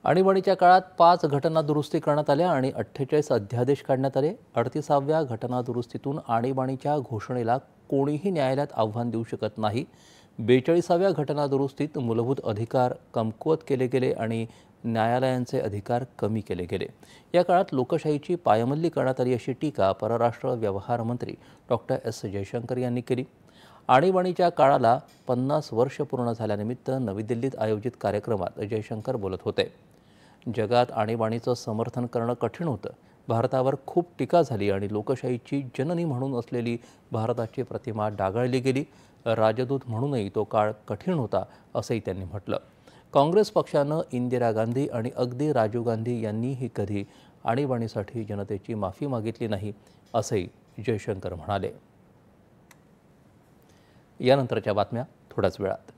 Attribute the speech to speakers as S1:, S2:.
S1: आणीबाणीच्या काळात 5 घटना दुरुस्ती करण्यात आल्या आणि 48 अध्यादेश काढण्यात आले। 38व्या घटना दुरुस्तीतून आणीबाणीच्या घोषणेला कोणीही न्यायालयात आव्हान देऊ शकत नाही। 42व्या घटना दुरुस्तीत मूलभूत अधिकार कमकुवत केले गेले आणि न्यायालयांचे अधिकार कमी केले गेले। या काळात लोकशाहीची पायमल्ली करण्यात आली अशी टीका परराष्ट्र व्यवहार मंत्री डॉ. एस. जयशंकर यांनी केली। आणीबाणीच्या काळाला 50 वर्ष पूर्ण झाल्यानिमित्त नवी दिल्लीत आयोजित कार्यक्रमात जयशंकर बोलत होते। जगात आणीबाणीचं समर्थन करणं कठीण होतं। भारतावर खूप टीका झाली आणि लोकशाहीची जननी म्हणून असलेली भारताची प्रतिमा डागाळली गेली। राजदूत म्हणूनही तो काळ कठीण होता असंही त्यांनी म्हटलं। काँग्रेस पक्षानं इंदिरा गांधी आणि अगदी राजीव गांधी यांनीही कधी आणीबाणीसाठी जनतेची माफी मागितली नाही असंही जयशंकर म्हणाले। यानंतरच्या बातम्या थोड्याच वेळात।